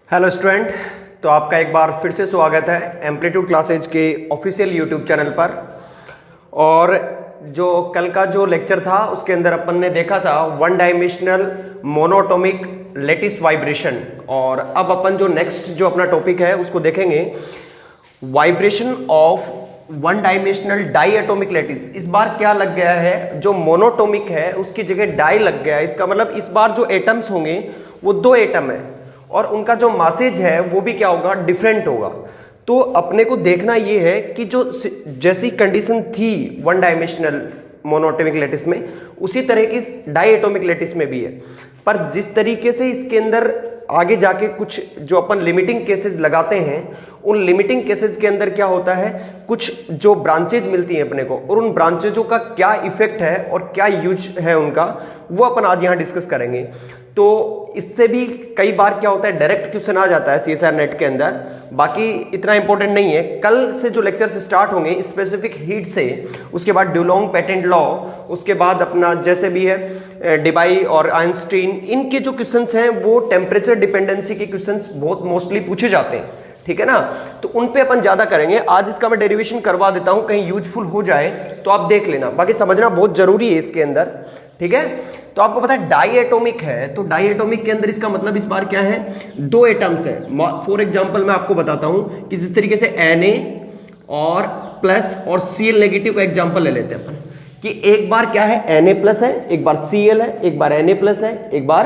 Hello student. तो आपका एक बार फिर से स्वागत है एम्पलीट्यूड क्लासेज के ऑफिशियल यूट्यूब चैनल पर। और जो कल का जो लेक्चर था उसके अंदर अपन ने देखा था one dimensional monatomic lattice vibration. और अब अपन जो नेक्स्ट जो अपना टॉपिक है उसको देखेंगे, vibration of one dimensional diatomic lattice. इस बार क्या लग गया है, जो मोनोटोमिक है उसकी जगह डाई लग गया है। इसका मतलब इस बार जो एटम्स होंगे वो दो एटम है और उनका जो मासेज है वो भी क्या होगा, डिफरेंट होगा। तो अपने को देखना ये है कि जो जैसी कंडीशन थी वन डायमेंशनल मोनोटोमिक लेटिस में, उसी तरह की डाई एटोमिक लेटिस में भी है। पर जिस तरीके से इसके अंदर आगे जाके कुछ जो अपन लिमिटिंग केसेस लगाते हैं, उन लिमिटिंग केसेस के अंदर क्या होता है, कुछ जो ब्रांचेज मिलती हैं अपने को, और उन ब्रांचेजों का क्या इफेक्ट है और क्या यूज है उनका, वो अपन आज यहाँ डिस्कस करेंगे। तो इससे भी कई बार क्या होता है, डायरेक्ट क्वेश्चन आ जाता है सीएसआर नेट के अंदर। बाकी इतना इंपॉर्टेंट नहीं है। कल से जो लेक्चर्स स्टार्ट होंगे स्पेसिफिक हीट से, उसके बाद ड्यूलोंग पेटेंट लॉ, उसके बाद अपना जैसे भी है डिबाई और आइंस्टीन, इनके जो क्वेश्चंस हैं वो टेम्परेचर डिपेंडेंसी के क्वेश्चंस बहुत मोस्टली पूछे जाते हैं, ठीक है ना। तो उन पे अपन ज्यादा करेंगे। आज इसका मैं डेरिवेशन करवा देता हूं, कहीं यूजफुल हो जाए तो आप देख लेना। बाकी समझना बहुत जरूरी है इसके अंदर, ठीक है। तो आपको पता है डाई एटोमिक है, तो डाई एटोमिक के अंदर इसका मतलब इस बार क्या है, दो एटम्स है। फॉर एग्जांपल मैं आपको बताता हूं कि जिस तरीके से Na और प्लस और Cl नेगेटिव का एग्जांपल ले लेते हैं अपन, कि एक बार क्या है Na प्लस है, एक बार Cl है, एक बार Na प्लस है, एक बार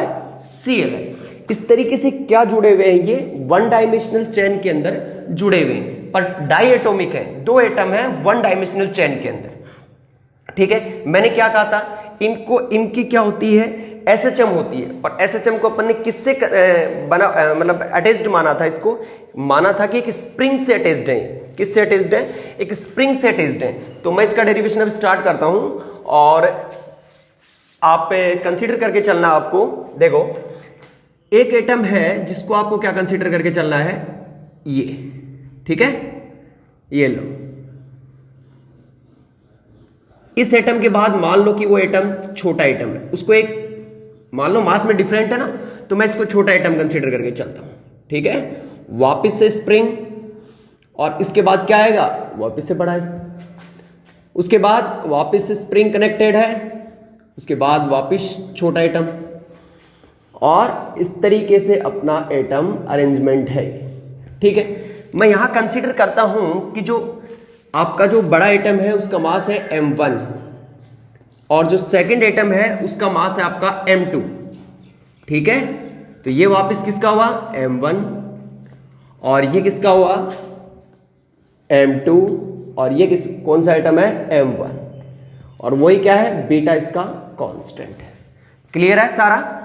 Cl है। इस तरीके से क्या जुड़े हुए हैं, ये वन डायमेंशनल चेन के अंदर जुड़े हुए हैं। पर डाई एटोमिक है, दो एटम है वन डायमेंशनल चेन के अंदर, ठीक है। मैंने क्या कहा था, इनको इनकी क्या होती है, एसएचएम होती है। और एसएचएम को अपन ने किससे बना मतलब अटैच्ड माना था, इसको माना था कि एक स्प्रिंग से अटैच्ड है। किससे अटैच्ड है, एक स्प्रिंग से अटैच्ड है। तो मैं इसका डेरिवेशन अब स्टार्ट करता हूं और आप कंसीडर करके चलना। आपको देखो, एक एटम है जिसको आपको क्या कंसीडर करके चलना है, ये, ठीक है। ये लो, इस एटम के बाद मान लो कि वो एटम छोटा एटम है, उसको एक मान लो मास में डिफरेंट है ना, तो मैं इसको छोटा एटम कंसीडर करके चलता हूं, ठीक है। वापस से स्प्रिंग, और इसके बाद क्या आएगा, वापस से बड़ा है, उसके बाद वापस से स्प्रिंग कनेक्टेड है, उसके बाद वापस छोटा एटम, और इस तरीके से अपना एटम अरेंजमेंट है, ठीक है। मैं यहां कंसीडर करता हूं कि जो आपका जो बड़ा एटम है उसका मास है m1, और जो सेकंड एटम है उसका मास है आपका m2, ठीक है। तो ये वापस किसका हुआ, m1, और ये किसका हुआ, m2, और ये कौन सा एटम है, m1, और वही क्या है, बीटा इसका कांस्टेंट है। क्लियर है सारा,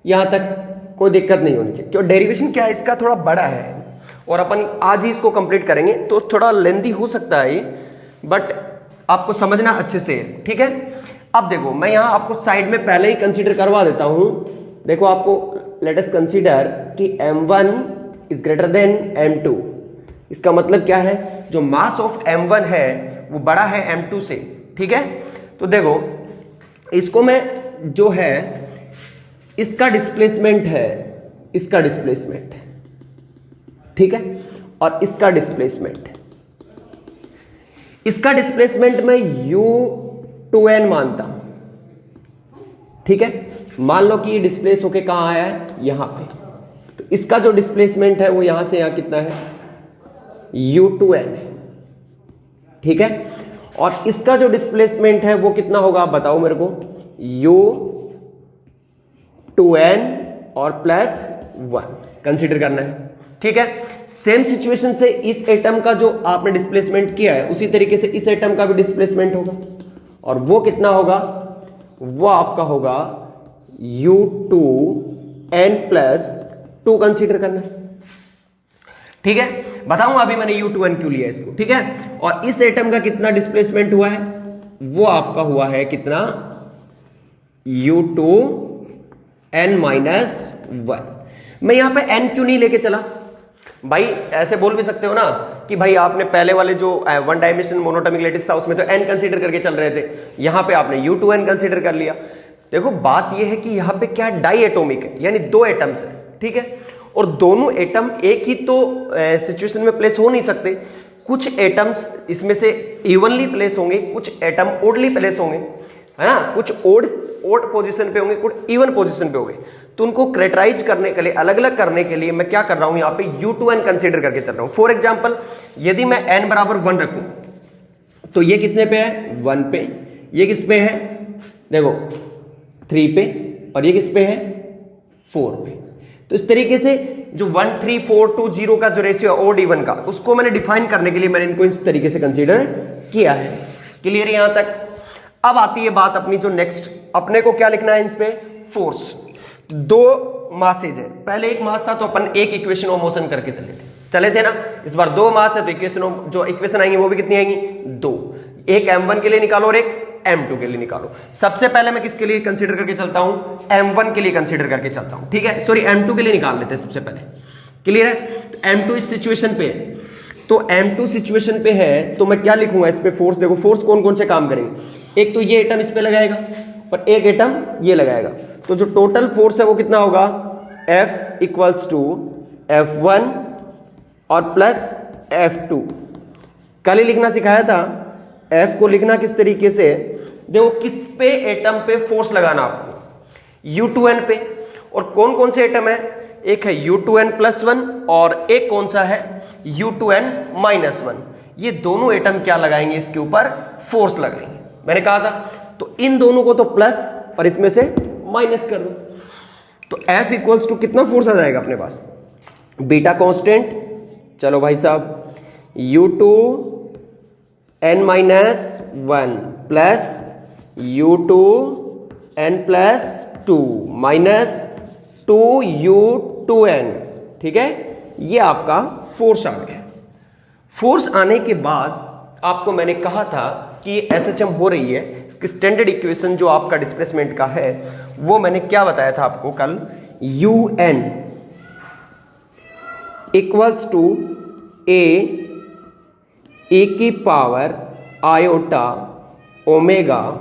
यहां तक कोई दिक्कत नहीं होनी चाहिए। क्यों, डेरिवेशन क्या है इसका थोड़ा बड़ा है और अपन आज ही इसको कंप्लीट करेंगे, तो थोड़ा लेंदी हो सकता है ये, बट आपको समझना अच्छे से, ठीक है। अब देखो, मैं यहां आपको साइड में पहले ही कंसीडर करवा देता हूं। देखो, आपको लेट अस कंसीडर कि m1 is greater than m2। इसका मतलब क्या है, जो मास ऑफ m1 है वो बड़ा है m2 से, ठीक है। तो देखो, इसको मैं जो है इसका डिस्प्लेसमेंट है, इसका डिस्प्लेसमेंट, ठीक है, और इसका डिस्प्लेसमेंट, इसका डिस्प्लेसमेंट मैं u2n मानता हूं, ठीक है। मान लो कि ये डिस्प्लेस होके कहां आया है, यहां पे, तो इसका जो डिस्प्लेसमेंट है वो यहां से यहां कितना है, u2n है, ठीक है। और इसका जो डिस्प्लेसमेंट है वो कितना होगा, बताओ मेरे को, u2n और प्लस 1 कंसीडर करना है, ठीक है। सेम सिचुएशन से इस एटम का जो आपने डिस्प्लेसमेंट किया है उसी तरीके से इस एटम का भी डिस्प्लेसमेंट होगा, और वो कितना होगा, वो आपका होगा u2n प्लस 2 कंसीडर करना है, ठीक है। बताऊंगा अभी मैंने u2n क्यों लिया इसको, ठीक है। और इस एटम का कितना डिस्प्लेसमेंट हुआ है, वो आपका हुआ है कितना, u2n माइनस 1। मैं यहां पे n क्यों नहीं लेके चला भाई, ऐसे बोल भी सकते हो ना कि भाई आपने पहले वाले जो वन डायमेंशनल मोनोटोमिक लेटिस था उसमें तो n कंसीडर करके चल रहे थे, यहां पे आपने u2n कंसीडर कर लिया। देखो, बात यह है कि यहां पे क्या डाई एटोमिक है, यानी दो एटम्स है, ठीक है। और दोनों एटम एक ही तो सिचुएशन में प्लेस हो नहीं सकते। कुछ एटम्स इसमें से इवनली प्लेस होंगे, कुछ एटम ओडली प्लेस होंगे, है ना, कुछ ओड पोजीशन पे होंगे, कुछ इवन पोजीशन पे होंगे। तो उनको क्रेटराइज करने के लिए, अलग अलग करने के लिए मैं क्या कर रहा हूं, यहां पे U2N कंसीडर करके चल रहा हूं। फॉर एग्जांपल यदि मैं n बराबर 1 रखूं तो ये कितने पे है, 1 पे, ये किस पे है, देखो 3 पे, और ये किस पे है, 4 पे। तो इस तरीके से जो 1 3 4 2 0 का जो रेशियो है ओड इवन का, उसको मैंने डिफाइन करने के लिए मैंने इनको इस तरीके से कंसीडर किया है। क्लियर यहां तक? अब आती है बात अपनी जो नेक्स्ट, अपने को क्या लिखना है इस पे, फोर्स। दो मासेज है, पहले एक मास था तो अपन एक इक्वेशन ऑफ मोशन करके चले थे ना। इस बार दो मास है तो जो इक्वेशन आएंगी वो भी कितनी आएंगी, 2। एक m1 के लिए निकालो और एक m2 के लिए निकालो। सबसे पहले मैं किसके लिए कंसीडर करके चलता हूं, m1 के लिए कंसीडर करके चलता हूं, ठीक है, सॉरी m2 के लिए निकाल लेते हैं सबसे पहले। क्लियर है? तो m2 इस सिचुएशन पे है, तो m2 सिचुएशन पे है तो मैं क्या लिखूंगा इस पे, फोर्स। देखो फोर्स कौन कौन से काम करेंगे, एक तो ये एटम इस पे लगाएगा और एक एटम ये लगाएगा, तो जो टोटल फोर्स है वो कितना होगा, F इक्वल्स टू F1 और प्लस F2। कल ही लिखना सिखाया था, F को लिखना किस तरीके से, देखो किस पे एटम पे फोर्स लगाना आपको, U2N पे। और कौन कौन से एटम है, एक है U2N प्लस 1 और एक कौन सा है, U2N माइनस 1। ये दोनों एटम क्या लगाएंगे, इसके ऊपर फोर्स लगाएंगे, मैंने कहा था। तो इन दोनों को तो प्लस और इसमें से माइनस कर दो, तो F इक्वल्स टू कितना फोर्स आ जाएगा अपने पास, बीटा कांस्टेंट। चलो भाई साहब, U2N minus 1 plus U2N plus 2 minus 2U2N, ठीक है, ये आपका फोर्स आ गया। फोर्स आने के बाद आपको मैंने कहा था कि SHM हो रही है, इसकी स्टैंडर्ड इक्वेशन जो आपका डिस्प्लेसमेंट का है वो मैंने क्या बताया था आपको कल, UN इक्वल्स टू ए की power iota omega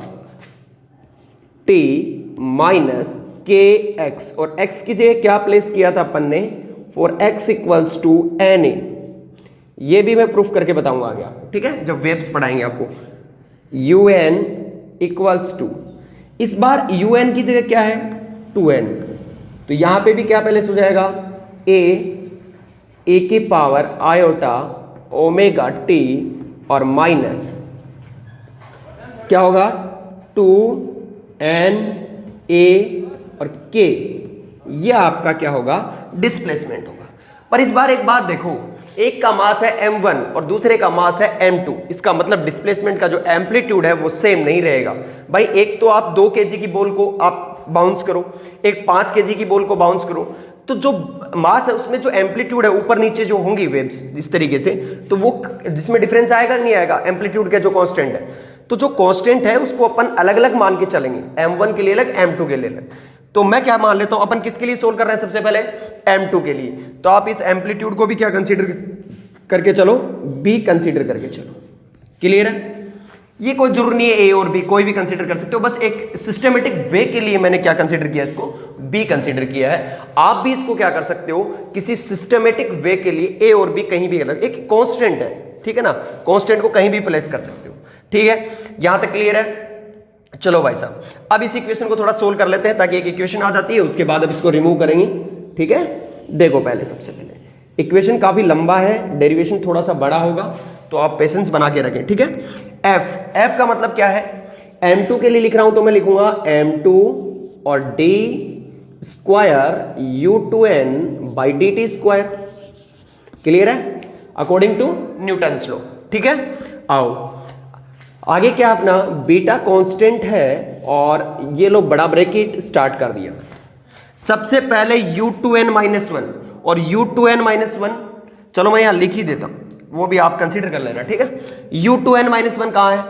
t minus के एक्स, और x की जगह क्या प्लेस किया था अपन ने, for x equals to NA। ये भी मैं प्रूफ करके बताऊंगा आगे आपको, ठीक है, जब वेव्स पढ़ाएंगे आपको। UN इक्वल्स टू, इस बार UN की जगह क्या है, 2N, तो यहां पे भी क्या पहले हो जाएगा, ए की पावर आयोटा ओमेगा टी और माइनस क्या होगा, 2N A और K, ये आपका क्या होगा, डिस्प्लेसमेंट होगा। पर इस बार एक बात देखो, एक का मास है m1 और दूसरे का मास है m2, इसका मतलब डिस्प्लेसमेंट का जो एम्पलीट्यूड है वो सेम नहीं रहेगा। भाई एक तो आप 2 kg की बॉल को आप बाउंस करो, एक 5 kg की बॉल को बाउंस करो, तो जो मास है उसमें जो एम्पलीट्यूड है ऊपर नीचे जो होंगी वेव्स इस तरीके से, तो वो जिसमें डिफरेंस आएगा नहीं आएगा, एम्पलीट्यूड का जो कांस्टेंट है, तो जो कांस्टेंट है उसको अपन अलग अलग मान के चलेंगे, m1 के लिए अलग, m2 के लिए अलग। तो मैं क्या मान लेता हूं, अपन किसके लिए सोल्व कर रहे हैं सबसे पहले, m2 के लिए, तो आप इस एम्पलीट्यूड को भी क्या कंसीडर करके चलो, b कंसीडर करके चलो। क्लियर है? ये कोई जरूर नहीं है a और b, कोई भी कंसीडर कर सकते हो, बस एक सिस्टमेटिक वे के लिए मैंने क्या कंसीडर किया, इसको b कंसीडर किया है। आप भी इसको क्या कर सकते हो, किसी सिस्टमेटिक वे के लिए a और b कहीं भी अलग, एक कांस्टेंट है, ठीक है ना, कांस्टेंट को कहीं भी प्लेस कर सकते हो, ठीक है, यहां तक क्लियर है। चलो भाई साहब, अब इस इक्वेशन को थोड़ा सोल्व कर लेते हैं, ताकि एक इक्वेशन आ जाती है, उसके बाद अब इसको रिमूव करेंगे, ठीक है। देखो पहले सबसे पहले इक्वेशन काफी लंबा है, डेरिवेशन थोड़ा सा बड़ा होगा, तो आप पेशेंस बना के रखें, ठीक है। f का मतलब क्या है, m2 के लिए लिख रहा हूं तो मैं लिखूंगा m2 और d square U2N by dt square. Clear है? अकॉर्डिंग टू न्यूटन्स लॉ, ठीक है। आओ आगे क्या, अपना बीटा कांस्टेंट है और ये लो बड़ा ब्रैकेट स्टार्ट कर दिया। सबसे पहले U2N माइनस 1 और U2N माइनस 1, चलो मैं यहां लिख ही देता हूं, वो भी आप कंसीडर कर लेना, ठीक है। U2N माइनस 1 कहां है,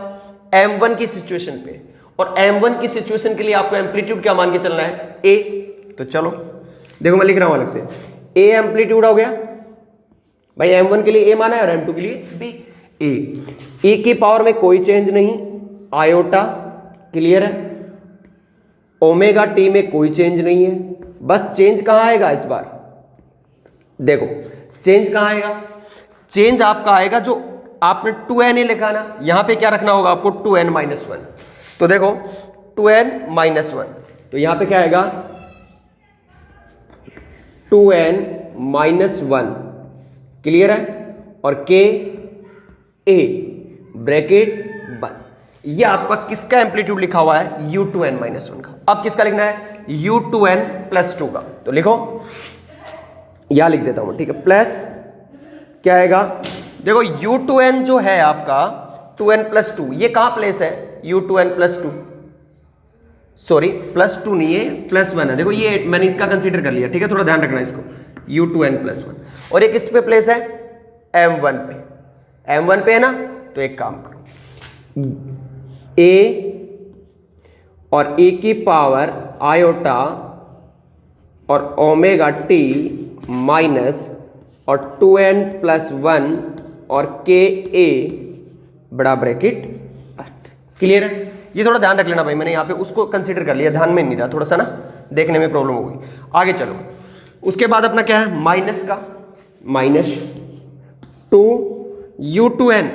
m1 की सिचुएशन पे, और m1 की सिचुएशन के लिए आपको एम्पलीट्यूड क्या मान के चलना है, a। तो चलो देखो मैं लिख रहा हूं अलग से, a एम्पलीट्यूड हो गया भाई, m1 के लिए a माना है और m2 के लिए b। ए की पावर में कोई चेंज नहीं, आयोटा, क्लियर है। ओमेगा टी में कोई चेंज नहीं है, बस चेंज कहां आएगा इस बार, देखो चेंज कहाँ आएगा, चेंज आपका आएगा जो आपने 2n लिखा ना, यहां पे क्या रखना होगा आपको 2n माइनस वन। तो देखो 2n माइनस वन, तो यहां पे क्या आएगा 2n माइनस वन, क्लियर है, और के ए ब्रैकेट बंद। ये आपका किसका एम्पलीट्यूड लिखा हुआ है, u2n माइनस वन का। अब किसका लिखना है, u2n प्लस टू का। तो लिखो, यहां लिख देता हूं, ठीक है, प्लस क्या आएगा, देखो u2n जो है आपका 2n प्लस टू, ये कहां प्लेस है, u2n plus two, sorry plus two नहीं है प्लस वन है, देखो ये मैंने इसका कंसीडर कर लिया, ठीक है, थोड़ा ध्यान रखना इसको, u2n प्लस वन, और ये किस पे प्लेस है, m1 पे, m1 पे है ना। तो एक काम करो, a और a की पावर आयोटा और ओमेगा t माइनस और 2n प्लस वन और के ए बड़ा ब्रैकेट, क्लियर है। ये थोड़ा ध्यान रख लेना भाई, मैंने यहां पे उसको कंसीडर कर लिया, ध्यान में नहीं रहा, थोड़ा सा ना देखने में प्रॉब्लम हो गई। आगे चलो, उसके बाद अपना क्या है, माइनस का, माइनस 2u2n,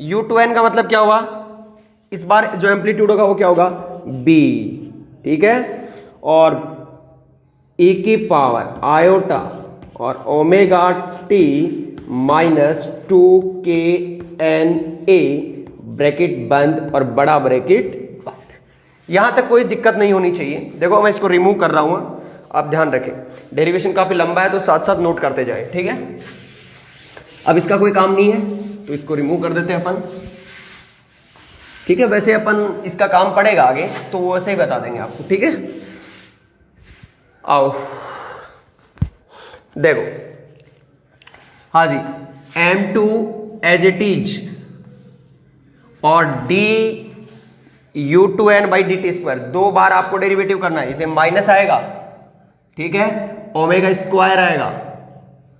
u2n का मतलब क्या हुआ, इस बार जो एम्पलीट्यूड होगा वो क्या होगा, b, ठीक है, और e की पावर आयोटा और omega t minus 2kna bracket बंद और बड़ा ब्रैकेट बंद। यहां तक कोई दिक्कत नहीं होनी चाहिए। देखो मैं इसको रिमूव कर रहा हूं, आप ध्यान रखें, डेरिवेशन काफी लंबा है तो साथ साथ नोट करते जाए, ठीक है। अब इसका कोई काम नहीं है तो इसको रिमूव कर देते हैं अपन, ठीक है। वैसे अपन इसका काम पड़ेगा आगे तो वो वैसे ही बता देंगे आपको, ठीक है। आओ देखो, हाँ जी, m2 एज इट इज और du2n by D T square, दो बार आपको डेरिवेटिव करना है, इसे माइनस आएगा, ठीक है, ओमेगा स्क्वायर आएगा,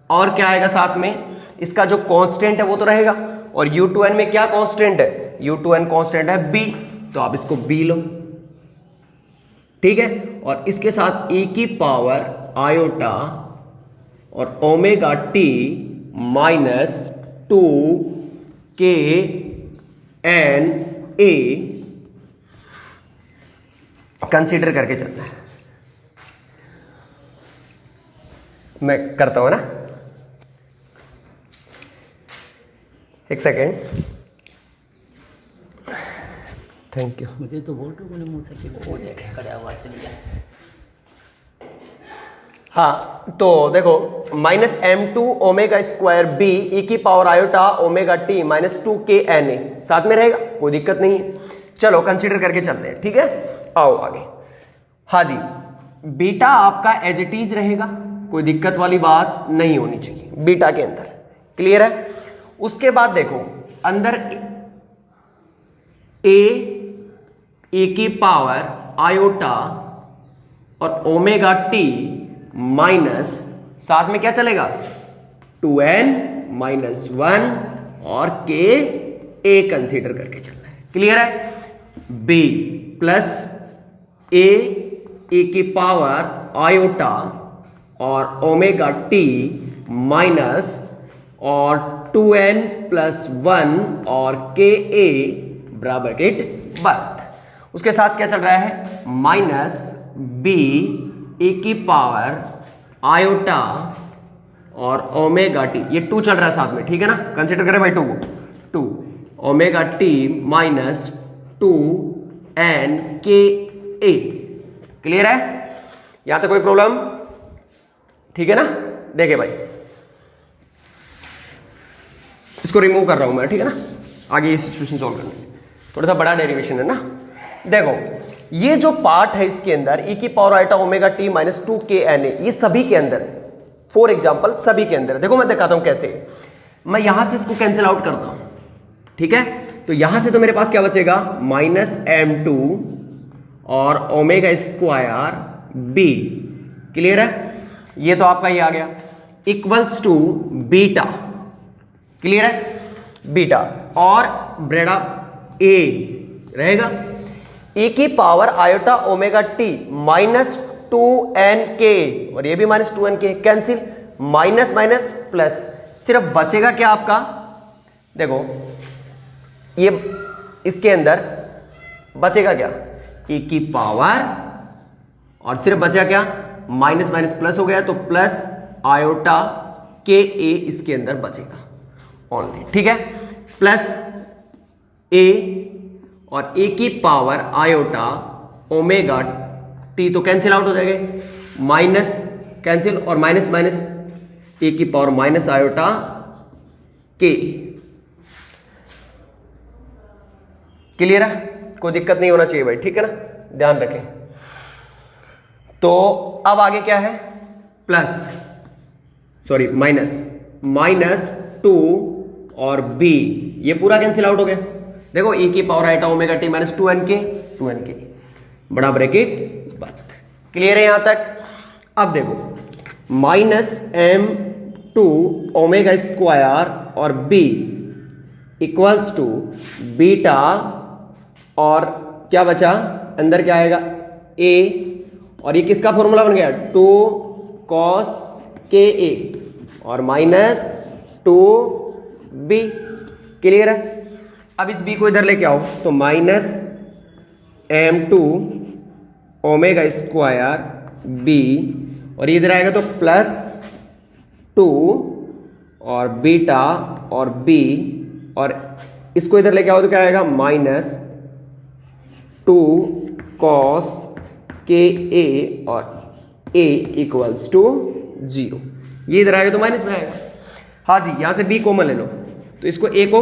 और क्या आएगा साथ में, इसका जो कांस्टेंट है वो तो रहेगा, और u2n में क्या कांस्टेंट है, u2n कांस्टेंट है b, तो आप इसको b लो, ठीक है, और इसके साथ e की पावर आयोटा और omega t minus 2kna consider करके चलना है। मैं करता हूं ना, एक सेकेंड, थैंक यू। मुझे तो बोल रहे बोले मुंह से खड़ा हुआ चल गया। हाँ तो देखो, minus m2 omega square b e की power iota omega t minus 2kna साथ में रहेगा, कोई दिक्कत नहीं है। चलो कंसीडर करके चलते हैं, ठीक है, आओ आगे। हाँ जी, बीटा आपका एज इट इज रहेगा, कोई दिक्कत वाली बात नहीं होनी चाहिए बीटा के अंदर, क्लियर है। उसके बाद देखो अंदर ए की पावर आयोटा और ओमेगा टी माइनस साथ में क्या चलेगा 2n माइनस वन और के ए कंसीडर करके चलना है, क्लियर है। b प्लस ए की पावर आयोटा और ओमेगा टी माइनस और 2n प्लस वन और के ए बराबर के बंद। उसके साथ क्या चल रहा है, माइनस b ए की पावर आयोटा और ओमेगा टी, ये 2 चल रहा है साथ में, ठीक है ना, कंसीडर करें भाई 2 को, 2 ओमेगा टी माइनस 2n के ए, क्लियर है, यहां तक कोई प्रॉब्लम, ठीक है ना। देखे भाई, इसको रिमूव कर रहा हूं मैं, ठीक है ना, आगे ये सिचुएशन सॉल्व करने के लिए थोड़ा सा बड़ा डेरिवेशन है ना। देखो ये जो पार्ट है इसके अंदर e की power iota omega t minus 2kna, ये सभी के अंदर है, फॉर एग्जाम्पल सभी के अंदर। देखो मैं दिखाता हूं कैसे, मैं यहां से इसको कैंसिल आउट करता हूं, ठीक है, तो यहां से तो मेरे पास क्या बचेगा माइनस m2 और ओमेगा स्क्वायर b, क्लियर है, ये तो आपका ये आ गया, इक्वल्स टू बीटा, क्लियर है, बीटा और ब्रेडा a रहेगा, e की power iota omega t minus 2n के, और ये भी माइनस 2n के, कैंसिल, माइनस माइनस प्लस, सिर्फ बचेगा क्या आपका, देखो ये इसके अंदर बचेगा क्या, ए की पावर, और सिर्फ बचा क्या, माइनस माइनस प्लस हो गया तो प्लस आयोटा के ए इसके अंदर बचेगा ओनली, ठीक है। प्लस ए और ए की पावर आयोटा ओमेगा टी तो कैंसिल आउट हो जाएगा, माइनस कैंसिल और माइनस माइनस ए की पावर माइनस आयोटा के। क्लियर है, कोई दिक्कत नहीं होना चाहिए भाई, ठीक है ना, ध्यान रखें। तो अब आगे क्या है, प्लस सॉरी माइनस 2 और b, ये पूरा कैंसिल आउट हो गया। देखो e की power iota omega t minus 2n के बड़ा ब्रैकेट बंद। क्लियर है यहां तक। अब देखो -m2 ओमेगा स्क्वायर और b इक्वल्स टू बीटा, और क्या बचा अंदर, क्या आएगा a, और ये किसका फॉर्मूला बन गया 2 cos के ए और -2b। क्लियर है। अब इस b को इधर लेके आओ तो -m2 ओमेगा स्क्वायर b, और इधर आएगा तो +2 और बीटा और b, और इसको इधर लेके आओ तो क्या आएगा -2 cos के ए और a इक्वल्स टू 0। ये इधर आएगा तो माइनस में आएगा। हाँ जी, यहां से b कॉमन ले लो तो इसको a को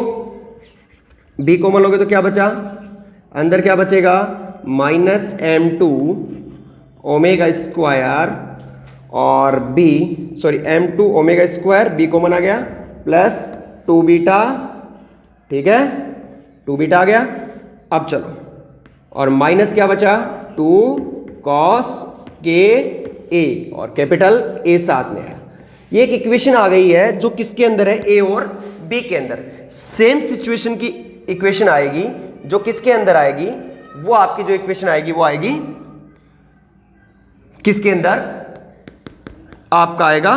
b कॉमन लोगे तो क्या बचा, अंदर क्या बचेगा -m2 ओमेगा स्क्वायर और b m2 omega square, b common आ गया, +2 बीटा, ठीक है 2 बीटा आ गया। अब चलो, और माइनस क्या बचा 2 cos के ए और कैपिटल ए साथ में है। ये एक इक्वेशन आ गई है जो किसके अंदर है, ए और बी के अंदर। सेम सिचुएशन की इक्वेशन आएगी जो किसके अंदर आएगी, वो आपकी जो इक्वेशन आएगी वो आएगी किसके अंदर, आपका आएगा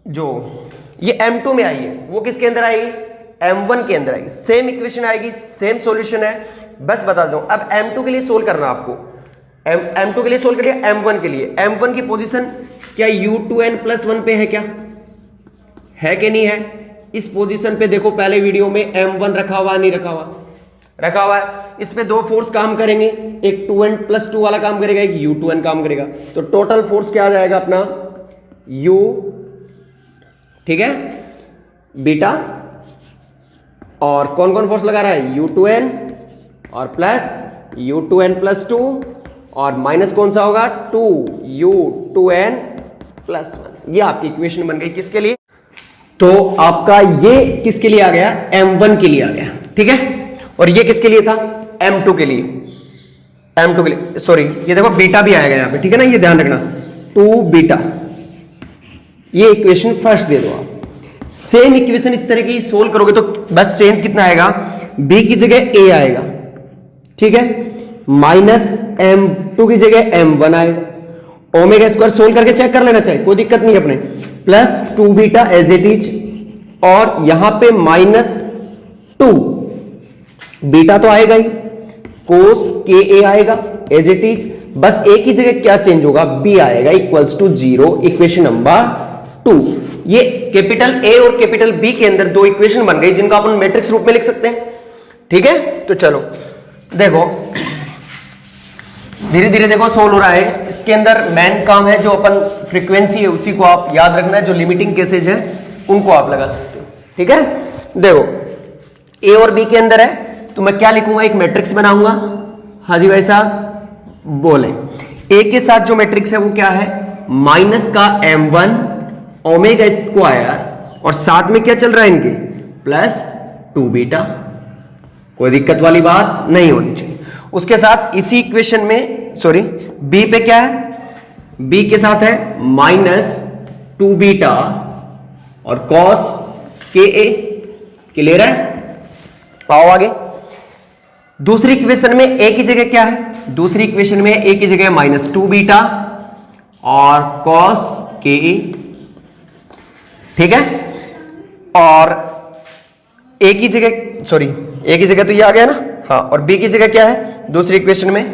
जो ये M2 में आई है वो किसके अंदर आएगी, M1 के अंदर आएगी। सेम इक्वेशन आएगी, सेम सॉल्यूशन है। बस बता दूं, अब M2 के लिए सोल्व करना आपको, M2 के लिए सोल्व कर लिया, M1 के लिए, M1 की पोजीशन क्या U2n+1 पे है, क्या है कि नहीं है। इस पोजीशन पे देखो पहले वीडियो में M1 रखा हुआ नहीं रखा हुआ, रखा हुआ है। इस पे 2 फोर्स काम करेंगे, एक 2n+2 वाला काम करेगा, एक U2n काम करेगा, तो टोटल फोर्स क्या आ जाएगा अपना U, ठीक है बीटा, और कौन कौन फोर्स लगा रहा है U2n और प्लस U2n+2, और माइनस कौन सा होगा 2U2n+1। ये आपकी इक्वेशन बन गई किसके लिए, तो आपका ये किसके लिए आ गया, M1 के लिए आ गया, ठीक है। और ये किसके लिए था, M2 के लिए, M2 के लिए, सॉरी ये देखो बीटा भी आएगा यहां पे, ठीक है ना, ये ध्यान रखना 2 बीटा। ये इक्वेशन फर्स्ट दे दो आप। सेम इक्वेशन इस तरह की सोल्व करोगे तो बस चेंज कितना आएगा, b की जगह a आएगा, ठीक है, -m2 की जगह m1 आएगा। ओमेगा स्क्वायर सोल्व करके चेक कर लेना चाहिए, कोई दिक्कत नहीं अपने, +2 बीटा एज इट इज, और यहां पे -2 बीटा तो आएगा ही, कोस के ए आएगा एज इट इज, बस a की जगह क्या चेंज होगा, b आएगा इक्वल्स टू 0। Equation number 2। ये कैपिटल A और कैपिटल B के अंदर 2 इक्वेशन बन गई जिनको अपन मैट्रिक्स रूप में लिख सकते हैं, ठीक है। तो चलो देखो धीरे धीरे देखो सोल्व हो रहा है। इसके अंदर मेन काम है जो अपन फ्रीक्वेंसी है उसी को आप याद रखना है, जो लिमिटिंग केसेज है उनको आप लगा सकते हो, ठीक है। देखो A और B के अंदर है तो मैं क्या लिखूंगा, एक मैट्रिक्स बनाऊंगा। हाजी भाई साहब बोले, A के साथ जो मैट्रिक्स है वो क्या है, माइनस का M1 ओमेगा स्क्वायर, और साथ में क्या चल रहा है इनके, +2 बीटा। कोई दिक्कत वाली बात नहीं होनी चाहिए। उसके साथ इसी इक्वेशन में सॉरी B पे क्या है, B के साथ है -2 बीटा और cos के ए। क्लियर है, आओ आगे। दूसरी इक्वेशन में A की जगह क्या है, दूसरी इक्वेशन में A की जगह -2 बीटा और cos के ए। ठीक है, और ए की जगह तो ये आ गया ना, हाँ, और बी की जगह क्या है दूसरी इक्वेशन में,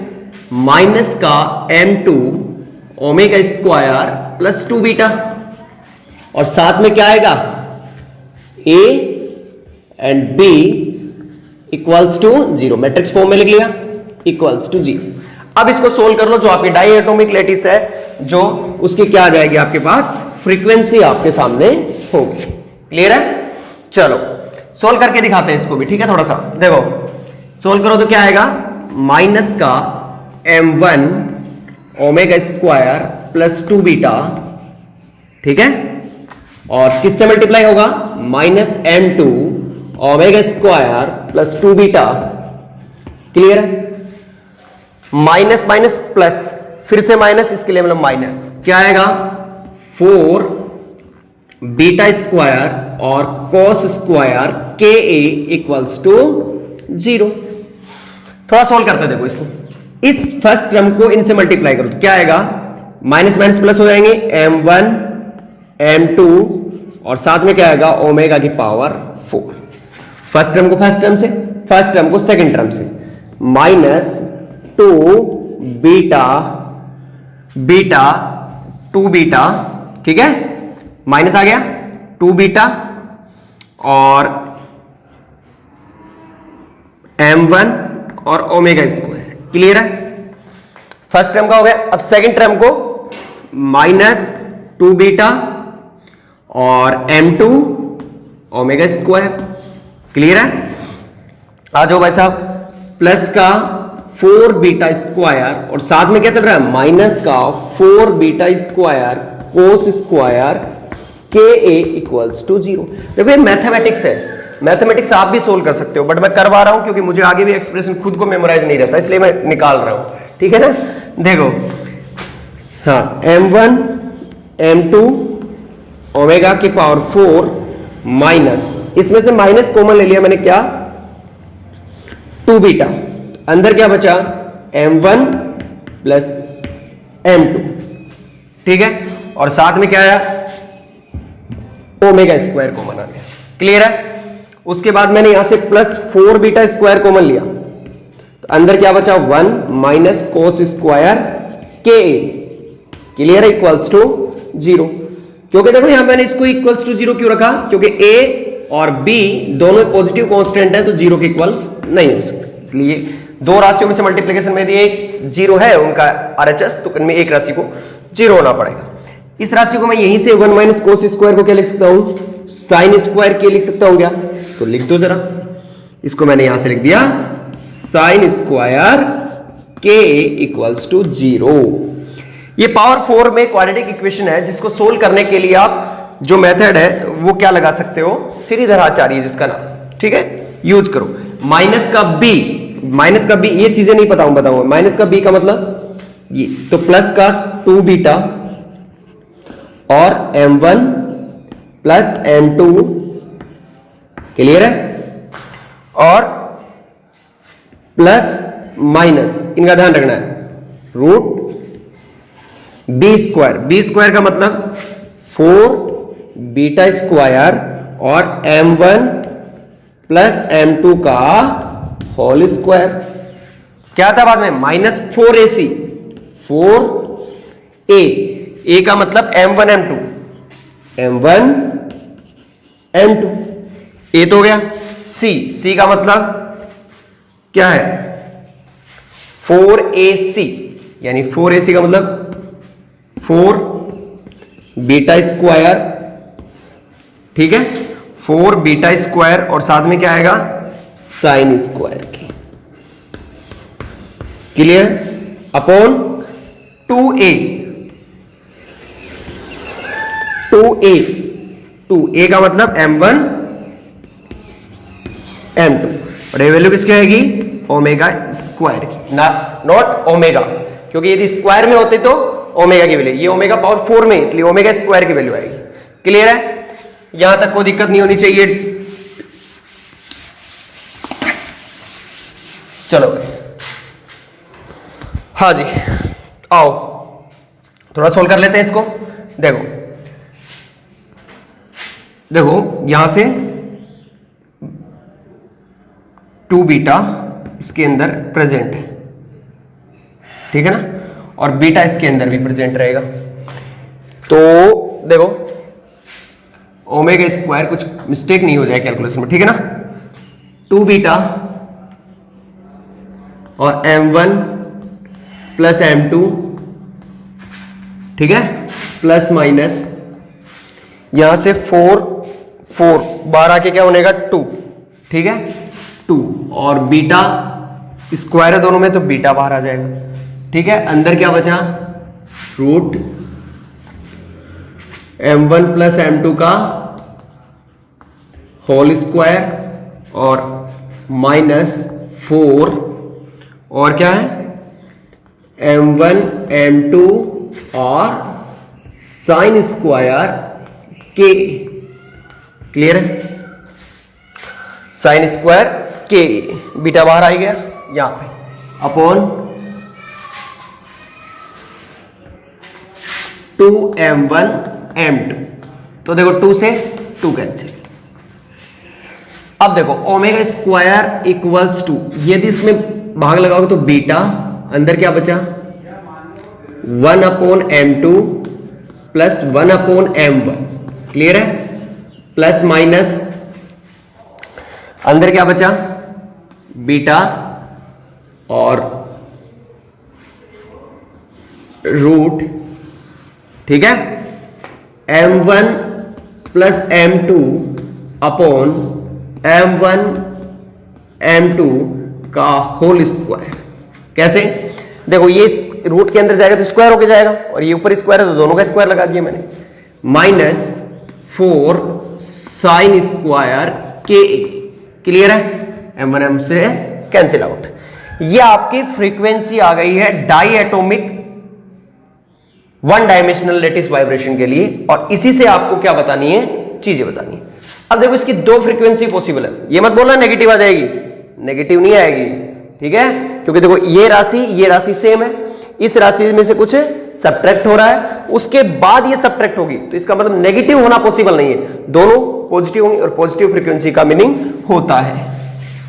माइनस का m2 omega square plus 2 beta, और साथ में क्या आएगा a and b equals to 0, matrix form में लिख लिया, इक्वल्स टू 0। अब इसको सोल्व कर लो, जो आपकी डाई एटॉमिक लैटिस है जो उसकी क्या आ जाएगी आपके पास, फ्रीक्वेंसी आपके सामने होगी। क्लियर है? चलो सोल्व करके दिखाते हैं इसको भी, ठीक है। थोड़ा सा देखो, सोल्व करो तो क्या आएगा, माइनस का m1 omega square plus 2 beta, ठीक है, और किससे मल्टीप्लाई होगा, minus m2 omega square plus 2 beta. Clear है? माइनस माइनस प्लस, फिर से माइनस, इसके लिए मतलब माइनस, क्या आएगा 4 बीटा स्क्वायर और कॉस स्क्वायर के ए इक्वल्स टू 0। थोड़ा सोल्व करते हैं, देखो इसको, इस फर्स्ट टर्म को इनसे मल्टीप्लाई करो तो क्या आएगा, माइनस माइनस प्लस हो जाएंगे, m1 m2 और साथ में क्या आएगा ओमेगा की पावर 4। फर्स्ट टर्म को फर्स्ट टर्म से, फर्स्ट टर्म को सेकंड टर्म से, माइनस 2 बीटा बीटा 2 बीटा, ठीक है, माइनस आ गया 2 बीटा और m1 और ओमेगा स्क्वायर। क्लियर है? फर्स्ट टर्म का हो गया। अब सेकंड टर्म को माइनस 2 बीटा और m2 ओमेगा स्क्वायर। क्लियर है? आ जाओ भाई साहब, प्लस का 4 बीटा स्क्वायर और साथ में क्या चल रहा है, माइनस का 4 बीटा स्क्वायर कोस स्क्वायर के ए इक्वल्स टू 0। देखो ये मैथमेटिक्स है, मैथमेटिक्स आप भी सोल्व कर सकते हो, बट मैं करवा रहा हूं क्योंकि मुझे आगे भी एक्सप्रेशन खुद को मेमोराइज नहीं रहता, इसलिए मैं निकाल रहा हूं, ठीक है ना। देखो, हाँ, m1 m2 ओमेगा की पावर 4 माइनस, इसमें से माइनस कॉमन ले लिया मैंने, क्या 2 बीटा, अंदर क्या बचा m1 प्लस m2, ठीक है, और साथ में क्या आया ओमेगा स्क्वायर कॉमन आ गया। क्लियर है? उसके बाद मैंने यहां से प्लस 4 बीटा स्क्वायर कॉमन लिया तो अंदर क्या बचा 1 माइनस कोस स्क्वायर के ए। क्लियर है? Equals to 0। क्योंकि देखो यहां मैंने इसको इक्वल्स टू 0 क्यों रखा, क्योंकि a और b दोनों पॉजिटिव कांस्टेंट है तो 0 के इक्वल नहीं हो सकते, इसलिए दो राशियों में से मल्टीप्लिकेशन में यदि एक 0 है उनका RHS तो इनमें एक राशि को 0 होना पड़ेगा। इस राशि को मैं यहीं से 1 माइनस कोस स्क्वायर को क्या लिख सकता हूं, साइन स्क्वायर के लिख सकता हूं क्या, तो लिख दो जरा, इसको मैंने यहां से लिख दिया साइन स्क्वायर के इक्वल्स टू 0। ये पावर 4 में क्वाड्रेटिक इक्वेशन है जिसको सोल्व करने के लिए आप जो मेथड है वो क्या लगा सकते हो, श्रीधर आचार्य जिसका नाम, ठीक है, यूज करो। माइनस का b, माइनस का b, ये चीजें नहीं बताऊंगा, माइनस का b का मतलब ये, तो प्लस का 2 बीटा और m1 प्लस m2। क्लियर है? और प्लस माइनस, इनका ध्यान रखना है, रूट बी स्क्वायर का मतलब 4 बीटा स्क्वायर और m1 प्लस m2 का होल स्क्वायर। क्या था बाद में, माइनस 4ac, 4a, a का मतलब m1 m2, a तो हो गया, c का मतलब क्या है 4ac, यानी 4ac का मतलब 4 बीटा स्क्वायर, ठीक है, 4 बीटा स्क्वायर और साथ में क्या आएगा साइन स्क्वायर की। क्लियर? अपॉन 2a, 2a का मतलब m1 m2 और ये वैल्यू किसकी आएगी, ओमेगा स्क्वायर की, ना नॉट ओमेगा, क्योंकि यदि स्क्वायर में होते तो ओमेगा की वैल्यू, ये ओमेगा पावर 4 में, इसलिए ओमेगा स्क्वायर की वैल्यू आएगी। क्लियर है? यहां तक कोई दिक्कत नहीं होनी चाहिए। चलो हाँ जी, आओ थोड़ा सोल्व कर लेते हैं इसको। देखो देखो यहां से 2 बीटा इसके अंदर प्रेजेंट है, ठीक है ना, और बीटा इसके अंदर भी प्रेजेंट रहेगा। तो देखो ओमेगा स्क्वायर, कुछ मिस्टेक नहीं हो जाए कैलकुलेशन में, ठीक है ना। 2 बीटा और m1 प्लस m2, ठीक है, प्लस माइनस यहां से 4 बाहर आके क्या बनेगा 2, ठीक है, 2 और बीटा स्क्वायर है दोनों में तो बीटा बाहर आ जाएगा, ठीक है। अंदर क्या बचा, रूट m1 प्लस m2 का होल स्क्वायर और माइनस 4 और क्या है m1 m2 और साइन स्क्वायर k, क्लियर है, साइन स्क्वायर k, बीटा बाहर आ गया यहां पे, अपॉन 2m1 m2, तो देखो 2 से 2 कैंसिल। अब देखो ओमेगा स्क्वायर इक्वल्स टू, यदि इसमें भाग लगाओगे तो बीटा, अंदर क्या बचा 1 upon m2 plus 1 upon m1, clear है, प्लस माइनस अंदर क्या बचा बीटा और रूट, ठीक है, m1 plus m2 upon m1 m2 का होल स्क्वायर। कैसे, देखो ये रूट के अंदर जाएगा तो स्क्वायर होके जाएगा और ये ऊपर स्क्वायर है तो दोनों का स्क्वायर लगा दिया मैंने, माइनस 4 साइन स्क्वायर के, क्लियर है, m1 m से कैंसिल आउट। ये आपकी फ्रीक्वेंसी आ गई है diatomic one dimensional lattice vibration के लिए, और इसी से आपको क्या बतानी है, चीजें बतानी है। अब देखो इसकी 2 फ्रीक्वेंसी पॉसिबल है, ये मत बोलना नेगेटिव आ जाएगी, नेगेटिव नहीं आएगी, ठीक है, क्योंकि देखो ये राशि सेम है, इस राशि में से कुछ सब्ट्रैक्ट हो रहा है, उसके बाद ये सब्ट्रैक्ट होगी, तो इसका मतलब नेगेटिव होना पॉसिबल नहीं है, दोनों पॉजिटिव होंगे और पॉजिटिव फ्रीक्वेंसी का मीनिंग होता है,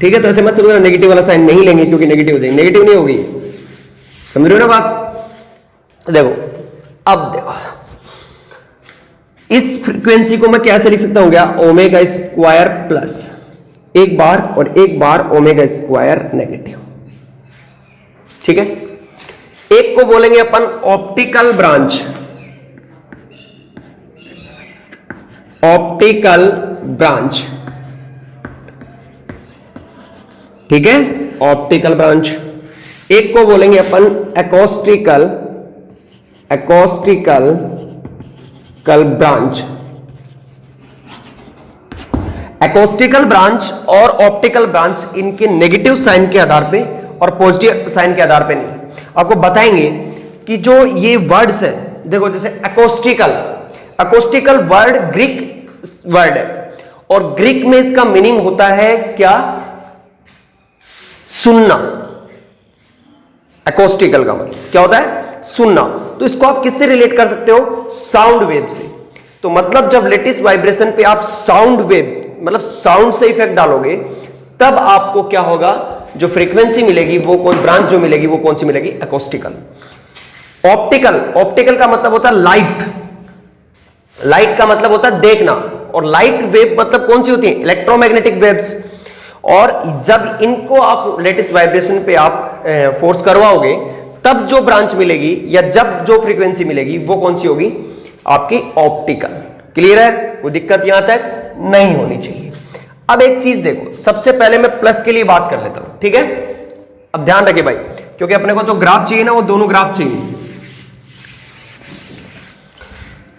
ठीक है। तो ऐसे मत समझना नेगेटिव वाला साइन नहीं लेंगे क्योंकि नेगेटिव हो जाएगी, नेगेटिव नहीं होगी, समझ रहे हो ना बात। देखो अब देखो इस फ्रीक्वेंसी को मैं कैसे लिख सकता हूं, क्या ओमेगा स्क्वायर प्लस एक बार और एक बार ओमेगा स्क्वायर नेगेटिव, ठीक है। एक को बोलेंगे अपन ऑप्टिकल ब्रांच, ऑप्टिकल ब्रांच, ठीक है, ऑप्टिकल ब्रांच। एक को बोलेंगे अपन एकॉस्टिकल ब्रांच। एकॉस्टिकल ब्रांच और ऑप्टिकल ब्रांच इनके नेगेटिव साइन के आधार पे और पॉजिटिव साइन के आधार पे नहीं, आपको बताएंगे कि जो ये वर्ड्स है, देखो जैसे एकॉस्टिकल वर्ड ग्रीक वर्ड है और ग्रीक में इसका मीनिंग होता है क्या, सुनना। एकॉस्टिकल का मतलब क्या होता है, सुनना। तो इसको आप किससे रिलेट कर सकते हो, साउंड वेव से। तो मतलब जब लेटिस वाइब्रेशन पे आप साउंड वेव मतलब साउंड से इफेक्ट डालोगे तब आपको क्या होगा, जो फ्रीक्वेंसी मिलेगी वो कौन, ब्रांच जो मिलेगी वो कौन सी मिलेगी, एकॉस्टिकल। ऑप्टिकल का मतलब होता है लाइट का मतलब होता है देखना, और लाइट वेव मतलब कौन सी होती है, इलेक्ट्रोमैग्नेटिक वेव्स। और जब इनको आप लेटिस वाइब्रेशन पे आप फोर्स करवाओगे तब जो ब्रांच मिलेगी या जब जो फ्रीक्वेंसी मिलेगी वो कौन सी होगी, आपकी ऑप्टिकल। क्लियर है, कोई दिक्कत यहां तक नहीं होनी चाहिए। अब एक चीज देखो, सबसे पहले मैं प्लस के लिए बात कर लेता हूं, ठीक है। अब ध्यान रखिए भाई, क्योंकि अपने को जो ग्राफ चाहिए ना वो दोनों ग्राफ चाहिए।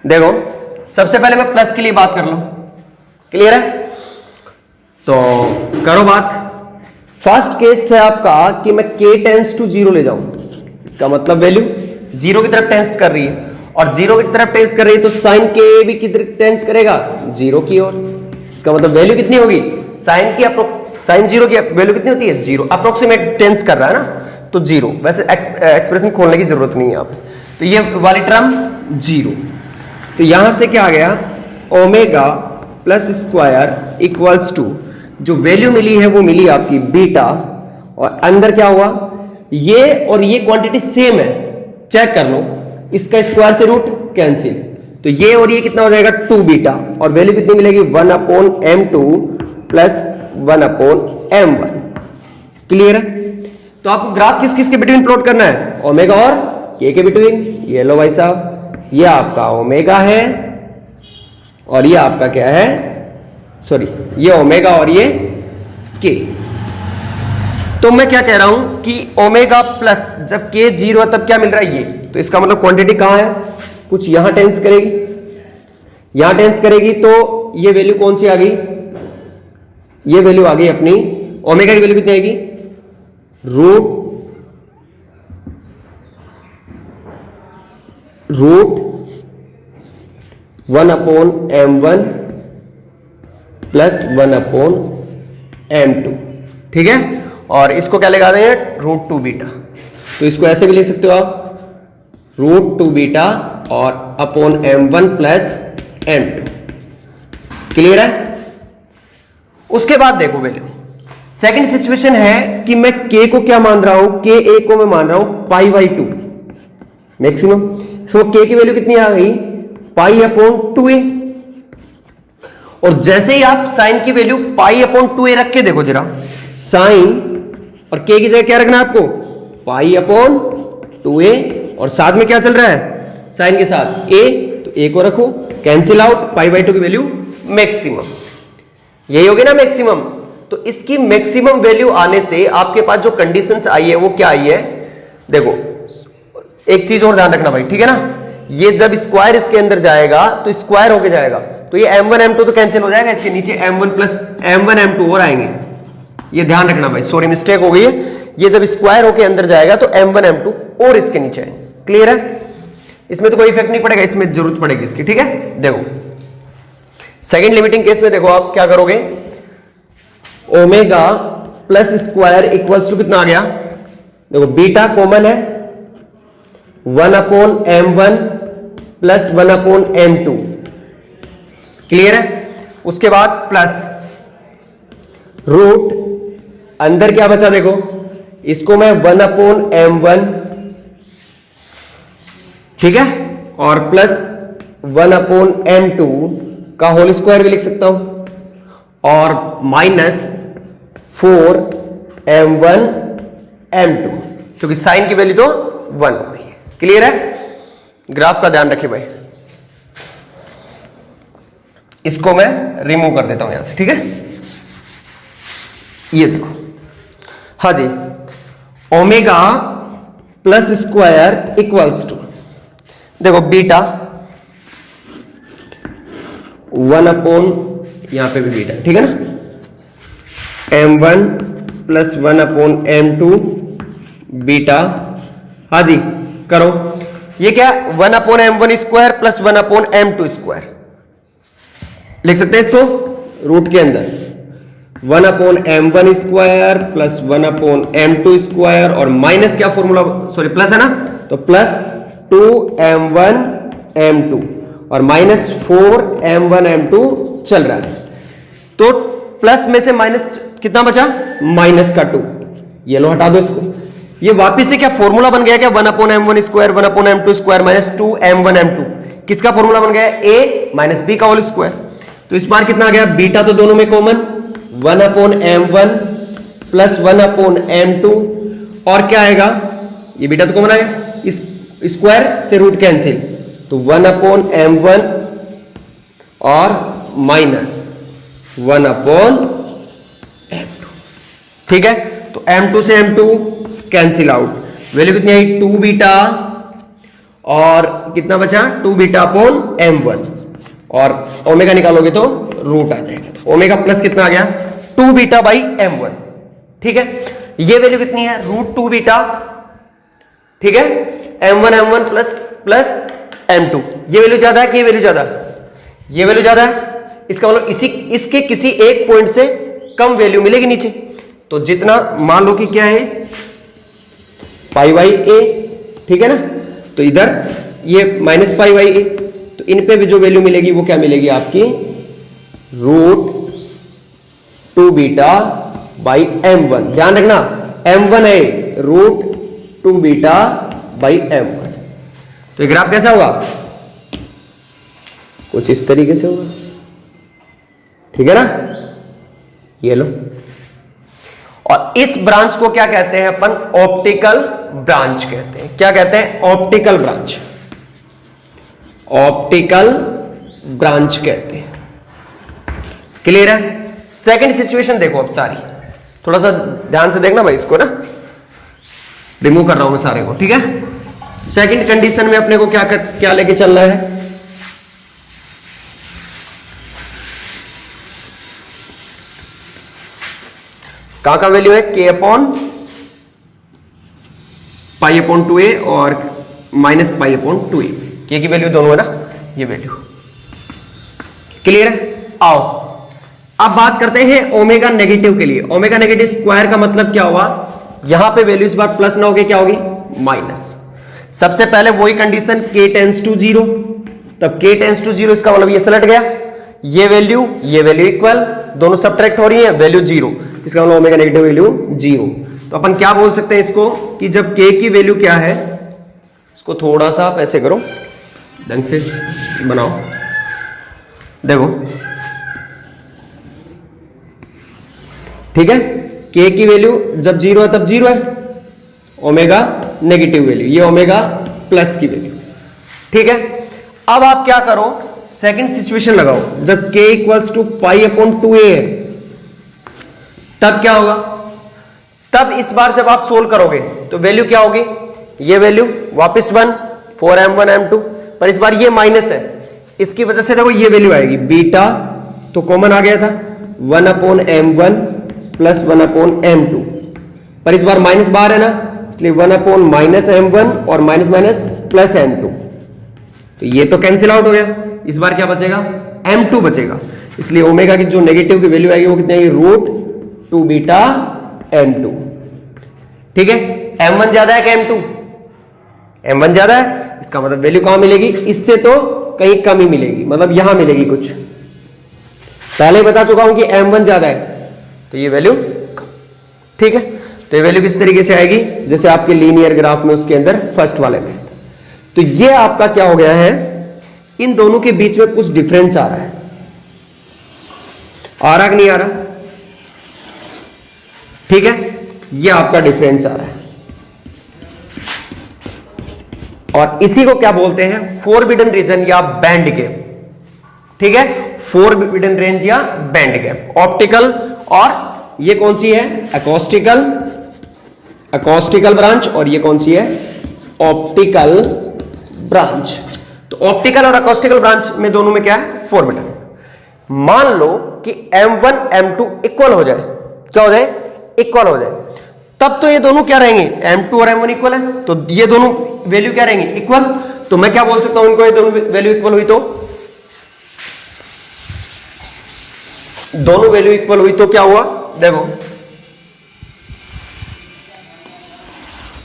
देखो सबसे पहले मैं प्लस के लिए बात कर लूं, क्लियर है, तो करो बात। फर्स्ट केस है आपका कि मैं k टेंस टू 0 ले जाऊं, इसका मतलब वैल्यू 0 की तरफ टेंस कर रही है और 0 की तरफ टेंस कर रही है, तो साइन k भी किधर टेंस करेगा, 0 की ओर। इसका मतलब वैल्यू कितनी होगी, साइन 0 की वैल्यू कितनी होती है, 0। अप्रोक्सीमेट टेंस कर रहा है ना, तो 0। वैसे एक्सप्रेशन खोलने की जरूरत नहीं है आप, तो ये वाली टर्म 0। तो यहां से क्या आ गया, omega plus square equals to, जो वैल्यू मिली है वो मिली आपकी बीटा, और अंदर क्या हुआ, ये और ये क्वांटिटी सेम है, चेक कर लो, इसका स्क्वायर से रूट कैंसिल, तो ये और ये कितना हो जाएगा 2 बीटा, और वैल्यू कितनी मिलेगी 1/m2 प्लस 1/m1। क्लियर है? तो आपको ग्राफ किस किस के बिटवीन प्लॉट करना है, ओमेगा और के बिटवीन। ये लो भाई साहब, ये आपका ओमेगा है और ये आपका क्या है, सॉरी, ये ओमेगा और ये के। तो मैं क्या कह रहा हूं कि ओमेगा प्लस जब के 0 है तब क्या मिल रहा है ये, तो इसका मतलब क्वांटिटी कहां है, कुछ यहां टेंस करेगी, यहां टेंस करेगी, तो ये वैल्यू कौन सी आ गई, ये वैल्यू आ गई अपनी ओमेगा की वैल्यू कितनी आएगी, रूट 1/m1 प्लस 1/m2। ठीक है, और इसको क्या लगा देंगे, √2 बीटा, तो इसको ऐसे भी लिख सकते हो आप, √2 बीटा और upon m1 plus m2। Clear है? उसके बाद देखो वैल्यू, सेकंड सिचुएशन है कि मैं k को क्या मान रहा हूं, ka को मैं मान रहा हूं π/2 मैक्सिमम। सो k की वैल्यू कितनी आ गई, π/2a, और जैसे ही आप साइन की वैल्यू π/2a रख के देखो जरा, साइन और k की जगह क्या रखना है आपको, π/2a, और साथ में क्या चल रहा है, साइन के साथ a, तो a को रखो, कैंसिल आउट, π/2 की वैल्यू मैक्सिमम, यही होगी ना मैक्सिमम। तो इसकी मैक्सिमम वैल्यू आने से आपके पास जो कंडीशंस आई है वो क्या आई है, देखो एक चीज और ध्यान रखना भाई, ठीक है ना, ये जब स्क्वायर इसके अंदर जाएगा तो स्क्वायर होके जाएगा, तो ये m1 m2 तो कैंसिल हो जाएगा, इसके नीचे m1 प्लस m1 m2 और आएंगे, ये ध्यान रखना भाई, सॉरी मिस्टेक हो गई है, ये जब स्क्वायर होके अंदर जाएगा तो m1 m2 और इसके नीचे आएंगे। क्लियर है? इसमें तो कोई इफेक्ट नहीं पड़ेगा, इसमें जरूरत पड़ेगी इसकी। ठीक है, देखो सेकंड लिमिटिंग केस में देखो आप क्या करोगे, omega plus square equals to कितना आ गया, देखो बीटा कॉमन है, 1/m1 प्लस 1/m2। क्लियर है? उसके बाद प्लस रूट, अंदर क्या बचा देखो, इसको मैं 1/m1, ठीक है, और प्लस 1/m2 का होल स्क्वायर भी लिख सकता हूं, और माइनस 4m1m2, क्योंकि साइन की वैल्यू तो 1 हो गई है। क्लियर है? ग्राफ का ध्यान रखिए भाई, इसको मैं रिमूव कर देता हूं यहां से। ठीक है, ये देखो, हाँ जी, omega plus square equals to, देखो बीटा 1/, यहां पे भी बीटा, ठीक है ना, m1 प्लस 1/m2 बीटा, हाँ जी करो, ये क्या 1/m1 square plus 1/m2 square लिख सकते हैं इसको रूट के अंदर, 1/m1 square plus 1/m2 square, और माइनस क्या फॉर्मूला, सॉरी प्लस है ना, तो प्लस 2m1m2 और माइनस 4m1m2 चल रहा है, तो प्लस में से माइनस कितना बचा, माइनस का 2, ये लो हटा दो इसको, ये वापिस से क्या फॉर्मूला बन गया क्या, 1/m1 square 1/m2 square minus 2m1m2, किसका फॉर्मूला बन गया, a माइनस b का होल स्क्वायर। तो इस बार कितना आ गया, बीटा तो दोनों में कॉमन, 1/m1 प्लस 1/m2, और क्या आएगा, ये बीटा तो कॉमन आ गया, इस स्क्वायर से रूट कैंसिल, तो 1/m1 और माइनस 1/m2। ठीक है, तो m2 से m2 कैंसिल आउट, वैल्यू कितनी आई 2 बीटा, और कितना बचा 2 बीटा अपॉन m1, और ओमेगा निकालोगे तो रूट आ जाएगा, तो ओमेगा प्लस कितना आ गया 2 बीटा बाई m1। ठीक है, ये वैल्यू कितनी है √2 बीटा, ठीक है, m1 प्लस प्लस m2, ये वैल्यू ज्यादा है कि ये वैल्यू ज्यादा, ये वैल्यू ज्यादा है, इसका मतलब इसके किसी एक पॉइंट से कम वैल्यू मिलेगी नीचे, तो जितना मान लो कि क्या है π/a, ठीक है ना, तो इधर ये -π/a, तो इन पे भी जो वैल्यू मिलेगी वो क्या मिलेगी आपकी √2 बीटा बाई m1। ध्यान रखना m1 है √2 बीटा बाई m1। तो ये ग्राफ कैसा होगा? कुछ इस तरीके से होगा, ठीक है ना? ये लो। और इस ब्रांच को क्या कहते हैं अपन? ऑप्टिकल ब्रांच कहते हैं। क्या कहते हैं? Optical branch. ऑप्टिकल ब्रांच कहते हैं। क्लियर है? सेकंड सिचुएशन देखो अब सारी, थोड़ा सा ध्यान से देखना भाई, इसको ना रिमूव कर रहा हूं मैं सारे को, ठीक है? सेकंड कंडीशन में अपने को क्या लेके चलना है? कहां का वैल्यू है? k upon pi upon 2a और minus pi upon 2a। k की वैल्यू दोनों है ना, ये वैल्यू। क्लियर है? आओ अब बात करते हैं ओमेगा नेगेटिव के लिए। ओमेगा नेगेटिव स्क्वायर का मतलब क्या हुआ? यहां पे वैल्यू इस बार प्लस ना होके क्या होगी? माइनस। सबसे पहले वही कंडीशन k टेंस टू 0, तब k टेंस टू 0 इसका मतलब ये सलट गया, ये वैल्यू इक्वल, दोनों सबट्रैक्ट हो रही है, वैल्यू 0, इसका मतलब ओमेगा नेगेटिव वैल्यू 0। तो अपन क्या बोल सकते हैं इसको कि जब k की वैल्यू क्या है, इसको थोड़ा सा आप ऐसे करो, ढंग से बनाओ, देखो ठीक है। k की वैल्यू जब 0 है तब 0 है, ओमेगा नेगेटिव वैल्यू, ये ओमेगा प्लस की वैल्यू, ठीक है। अब आप क्या करो, सेकंड सिचुएशन लगाओ, जब k equals to pi upon 2a है, तब क्या होगा? तब इस बार जब आप सोल्व करोगे तो वैल्यू क्या होगी? ये वैल्यू वापस 1, 4m1 m2, पर इस बार ये माइनस है, इसकी वजह से देखो ये वैल्यू आएगी बीटा, तो कॉमन आ गया था 1 upon m1 plus 1 upon m2, पर इस बार माइनस बाहर है ना, इसलिए 1 अपॉन माइनस m1 और माइनस माइनस प्लस m2, तो ये तो कैंसिल आउट हो गया। इस बार क्या बचेगा? m2 बचेगा, इसलिए ओमेगा की जो नेगेटिव की वैल्यू आएगी वो कितनी आएगी? √2 बीटा m2, ठीक है। m1 ज्यादा है कि m2? m1 ज्यादा है, इसका मतलब वैल्यू कहां मिलेगी? इससे तो कहीं कम ही मिलेगी, मतलब यहां मिलेगी कुछ। पहले बता चुका हूं कि m1 ज्यादा है, तो ये वैल्यू, ठीक है। तो ये वैल्यू किस तरीके से आएगी? जैसे आपके लीनियर ग्राफ में उसके अंदर फर्स्ट वाले में। तो ये आपका क्या हो गया है, इन दोनों के बीच में कुछ डिफरेंस आ रहा है, आ रहा कि नहीं आ रहा? ठीक है, ये आपका डिफरेंस आ रहा है, और इसी को क्या बोलते हैं? फोरबिडन रीजन या बैंड गैप, ठीक है। फोरबिडन रेंज या बैंड गैप, ऑप्टिकल, और ये कौन सी है? अकॉस्टिकल ब्रांच, और ये कौन सी है? Optical branch. तो ऑप्टिकल और अकॉस्टिकल ब्रांच में दोनों में क्या है? फोरबिडन। मान लो कि m1 m2 इक्वल हो जाए, क्या हो जाए? इक्वल हो जाए, तब तो ये दोनों क्या रहेंगे? m2 और m1 इक्वल है, तो ये दोनों वैल्यू क्या रहेंगे? इक्वल। तो मैं क्या बोल सकता हूं इनको, ये दोनों वैल्यू इक्वल हुई तो, दोनों वैल्यू इक्वल हुई तो क्या हुआ? देखो,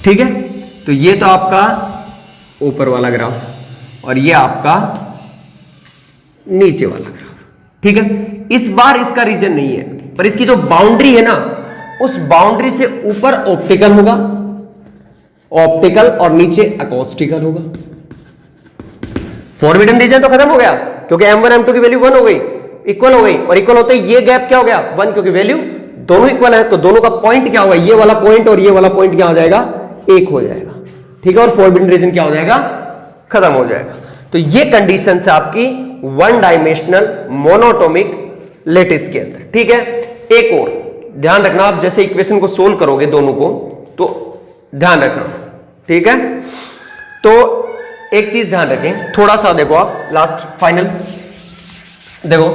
ठीक है। तो ये तो आपका ऊपर वाला ग्राफ, और ये आपका नीचे वाला ग्राफ, ठीक है। इस बार इसका रीजन नहीं है, पर इसकी जो बाउंड्री है ना, उस बाउंड्री से ऊपर ऑप्टिकल होगा, ऑप्टिकल, और नीचे अकॉस्टिकल होगा। फॉरबिडन रीजन तो खत्म हो गया, क्योंकि m1 m2 की वैल्यू 1 हो गई, इक्वल हो गई, और इक्वल होते ही ये गैप क्या हो गया? 1, क्योंकि वैल्यू दोनों इक्वल है, तो दोनों का पॉइंट क्या होगा? ये वाला पॉइंट और ये वाला पॉइंट क्या हो जाएगा? एक हो जाएगा, ठीक है। और फॉरबिडन रीजन क्या हो जाएगा? खत्म हो जाएगा। तो ये कंडीशन है आपकी वन डायमेंशनल मोनोटोमिक लेटिस के अंदर, ठीक है। एक और ध्यान रखना, आप जैसे इक्वेशन को सोल्व करोगे दोनों को, तो ध्यान रखना, ठीक है। तो एक चीज ध्यान रखें, थोड़ा सा देखो आप, लास्ट फाइनल देखो,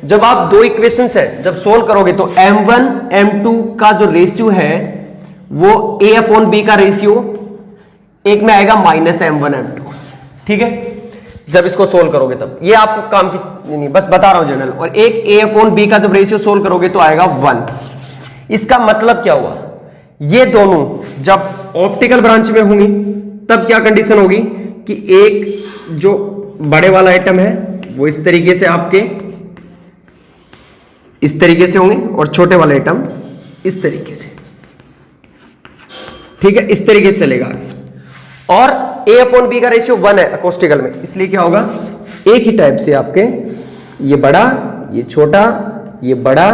जब आप दो इक्वेशंस है जब सोल्व करोगे तो m1 m2 का जो रेशियो है वो a अपॉन b का रेशियो एक में आएगा -m1 m2, ठीक है। जब इसको सोल्व करोगे तब ये आपको काम की नहीं, बस बता रहा हूं जनरल। और एक a अपॉन b का जब रेशियो सोल्व करोगे तो आएगा 1। इसका मतलब क्या हुआ? ये दोनों जब ऑप्टिकल ब्रांच में होंगी तब क्या कंडीशन होगी कि एक जो बड़े वाला आइटम है वो इस तरीके से आपके इस तरीके से होंगे और छोटे वाले टर्म इस तरीके से, ठीक है, इस तरीके से चलेगा आगे। और A/B का रेशियो 1 है अकोस्टिकल में, इसलिए क्या होगा, एक ही टाइप से आपके ये बड़ा, ये छोटा, ये बड़ा,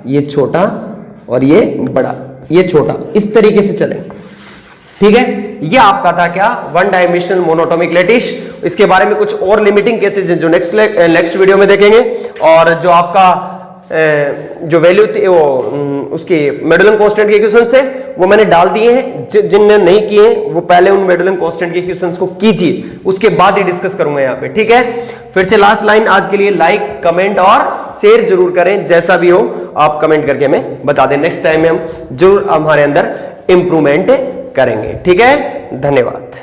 ये छोटा और ये बड़ा, ये छोटा, इस तरीके से चले, ठीक है। ये आपका था क्या, वन डायमेंशनल मोनोटोमिक लैटिस। इसके बारे में कुछ और लिमिटिंग केसेस हैं जो नेक्स्ट वीडियो में देखेंगे। और जो आपका जो वैल्यू थी वो उसकी मेडुलम कांस्टेंट के इक्वेशंस थे वो मैंने डाल दिए हैं। जिनने नहीं किए वो पहले उन मेडुलम कांस्टेंट के इक्वेशंस को कीजिए, उसके बाद ही डिस्कस करूंगा यहाँ पे, ठीक है। फिर से लास्ट लाइन आज के लिए, लाइक कमेंट और शेयर जरूर करें, जैसा भी हो आप कमेंट करके हमें बता दें। नेक्स्ट टाइम में हम जरूर हमारे अंदर इंप्रूवमेंट करेंगे, ठीक है। धन्यवाद।